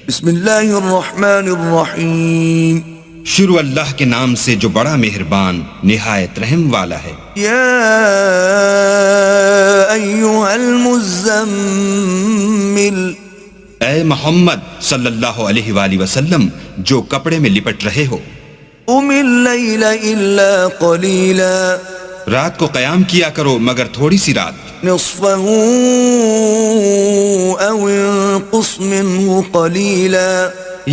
بسم اللہ الرحمن الرحیم. شروع اللہ کے نام سے جو بڑا مہربان نہایت رحم والا ہے. یا ایھا المزمل، اے محمد صلی اللہ علیہ وآلہ وسلم جو کپڑے میں لپٹ رہے ہو، قم اللیل الا قلیلا، رات کو قیام کیا کرو مگر تھوڑی سی رات. نصفہ او انقص منہ قلیلا،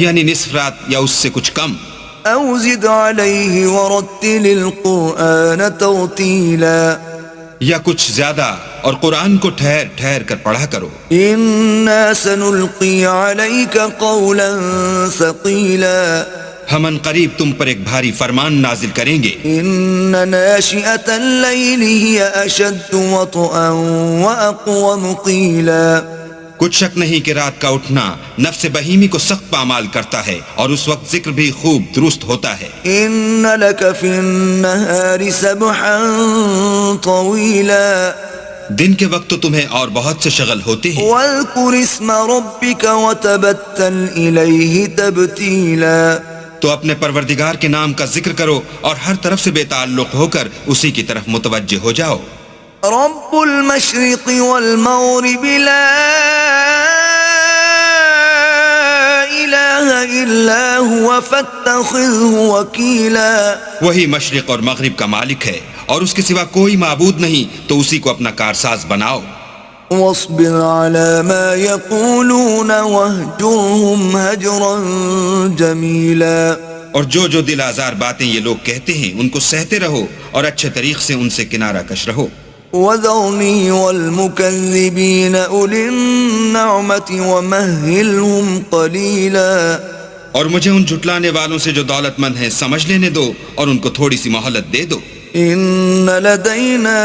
یعنی نصف رات یا اس سے کچھ کم. او زد علیہ ورتل القرآن ترتیلا، یا کچھ زیادہ اور قرآن کو ٹھہر ٹھہر کر پڑھا کرو. انا سنلقی علیک قولا ثقیلا، ہم ان قریب تم پر ایک بھاری فرمان نازل کریں گے. ان ناشئة اللیل ہی اشد وطئا واقوم قیلا، کچھ شک نہیں کہ رات کا اٹھنا نفس بہیمی کو سخت پامال کرتا ہے اور اس وقت ذکر بھی خوب درست ہوتا ہے. ان لک فی النہار سبحا طویلا، دن کے وقت تو تمہیں اور بہت سے شغل ہوتے ہیں. واذکر اسم ربک وتبتل الیہ تبتیلا، تو اپنے پروردگار کے نام کا ذکر کرو اور ہر طرف سے بے تعلق ہو کر اسی کی طرف متوجہ ہو جاؤ. رب المشرق والمغرب لا الہ الا هو فاتخذه وکیلا، وہی مشرق اور مغرب کا مالک ہے اور اس کے سوا کوئی معبود نہیں، تو اسی کو اپنا کارساز بناؤ. واصبر على ما يقولون واهجرهم هجرا جميلا، اور جو دل آزار باتیں یہ لوگ کہتے ہیں ان کو سہتے رہو اور اچھے طریق سے ان سے کنارہ کش رہو. وذرني والمكذبين أولي النعمة ومهلهم قليلا، اور مجھے ان جھٹلانے والوں سے جو دولت مند ہیں سمجھ لینے دو اور ان کو تھوڑی سی مہلت دے دو. إن لدينا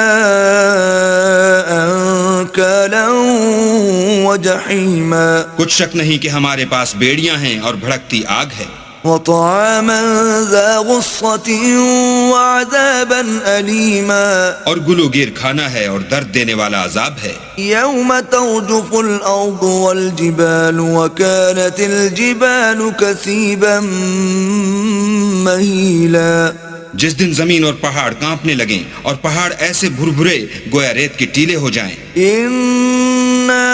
أنكالا وجحيما، کچھ شک نہیں کہ ہمارے پاس بیڑیاں ہیں اور بھڑکتی آگ ہے. وطعاما ذا غصة وعذابا أليما، اور گلوگیر کھانا ہے اور درد دینے والا عذاب ہے. يوم ترجف الأرض والجبال وكانت الجبال كثيبا مهيلا، جس دن زمین اور پہاڑ کانپنے لگیں اور پہاڑ ایسے بھربھرے گویا ریت کے ٹیلے ہو جائیں. إنا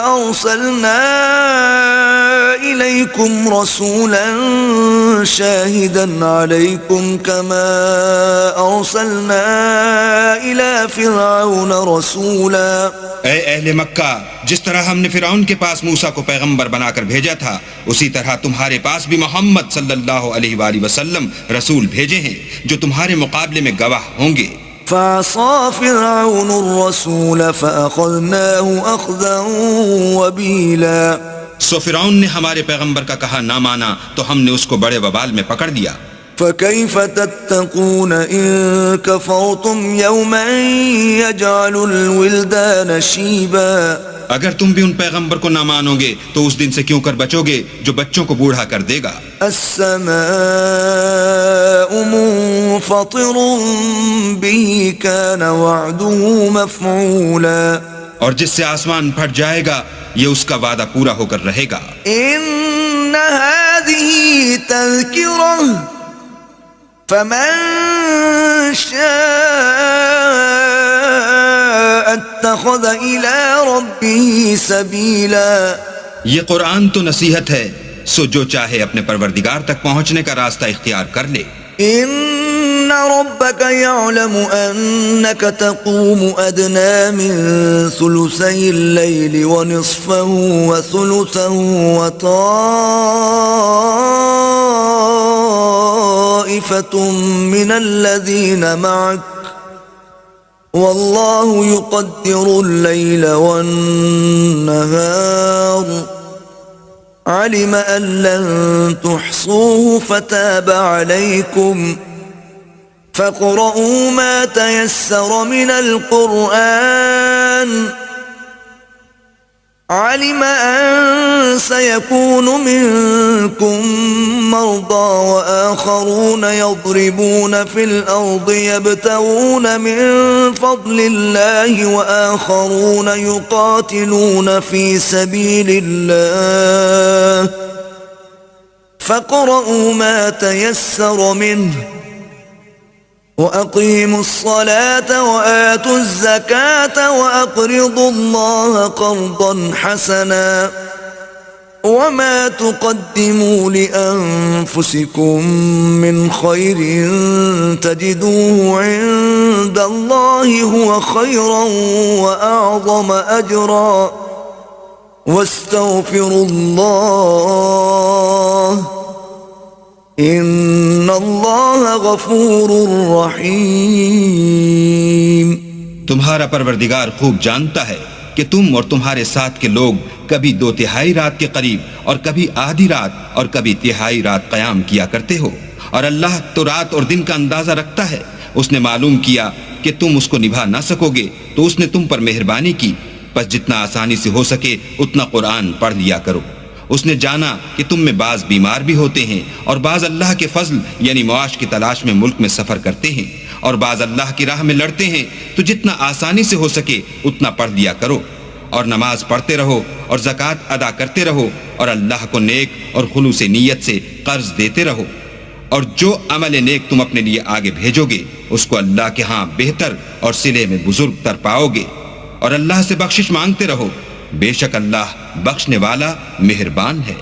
أرسلنا إليكم رسولا شاهدا عليكم كما أرسلنا إلى فرعون رسولا، اے اہل مکہ، جس طرح ہم نے فرعون کے پاس موسیٰ کو پیغمبر بنا کر بھیجا تھا اسی طرح تمہارے پاس بھی محمد صلی اللہ علیہ وآلہ وسلم رسول بھیجے ہیں جو تمہارے مقابلے میں گواہ ہوں گے. فعصى فرعون الرسول فأخذناه أخذا وبيلا، سو فرعون نے ہمارے پیغمبر کا کہا نہ مانا تو ہم نے اس کو بڑے وبال میں پکڑ لیا. فكيف تتقون إن كفرتم يوما يجعل الولدان شيبا، اگر تم بھی ان پیغمبر کو نہ مانو گے تو اس دن سے کیوں کر بچو گے جو بچوں کو بوڑھا کر دے گا. السماء منفطر به كان وعده مفعولا، اور جس سے آسمان پھٹ جائے گا یہ اس کا وعدہ پورا ہو کر رہے گا. ان هذه تذكرة فمن شاء اتخذ الى ربه سبيلا، یہ قرآن تو نصیحت ہے، سو جو چاہے اپنے پروردگار تک پہنچنے کا راستہ اختیار کر لے. ان ربك يعلم انك تقوم ادنى من ثلثي الليل ونصفه وثلثه وطائفة من الذين معك والله يقدر الليل والنهار، علم أن لن تحصوه فتاب عليكم فاقرؤوا ما تيسر من القرآن، علم أن سيكون منكم مرضى وآخرون يضربون في الأرض يبتغون من فضل الله وآخرون يقاتلون في سبيل الله فاقرؤوا ما تيسر منه وأقيموا الصلاة وآتوا الزكاة وأقرضوا الله قرضا حسنا وما تقدموا لأنفسكم من خير تجدوه عند الله هو خيرا وأعظم أجرا واستغفروا الله ان اللہ غفور رحیم۔ تمہارا پروردگار خوب جانتا ہے کہ تم اور تمہارے ساتھ کے لوگ کبھی 2/3 رات کے قریب اور کبھی آدھی رات اور کبھی 1/3 رات قیام کیا کرتے ہو، اور اللہ تو رات اور دن کا اندازہ رکھتا ہے۔ اس نے معلوم کیا کہ تم اس کو نبھا نہ سکو گے تو اس نے تم پر مہربانی کی، بس جتنا آسانی سے ہو سکے اتنا قرآن پڑھ لیا کرو۔ اس نے جانا کہ تم میں بعض بیمار بھی ہوتے ہیں اور بعض اللہ کے فضل یعنی معاش کی تلاش میں ملک میں سفر کرتے ہیں، اور بعض اللہ کی راہ میں لڑتے ہیں، تو جتنا آسانی سے ہو سکے اتنا پڑھ لیا کرو، اور نماز پڑھتے رہو اور زکوٰۃ ادا کرتے رہو، اور اللہ کو نیک اور خلوص نیت سے قرض دیتے رہو، اور جو عمل نیک تم اپنے لیے آگے بھیجو گے اس کو اللہ کے ہاں بہتر اور صلے میں بزرگ تر پاؤ گے، اور اللہ سے بخشش مانگتے رہو، بے شک اللہ بخشنے والا مہربان ہے۔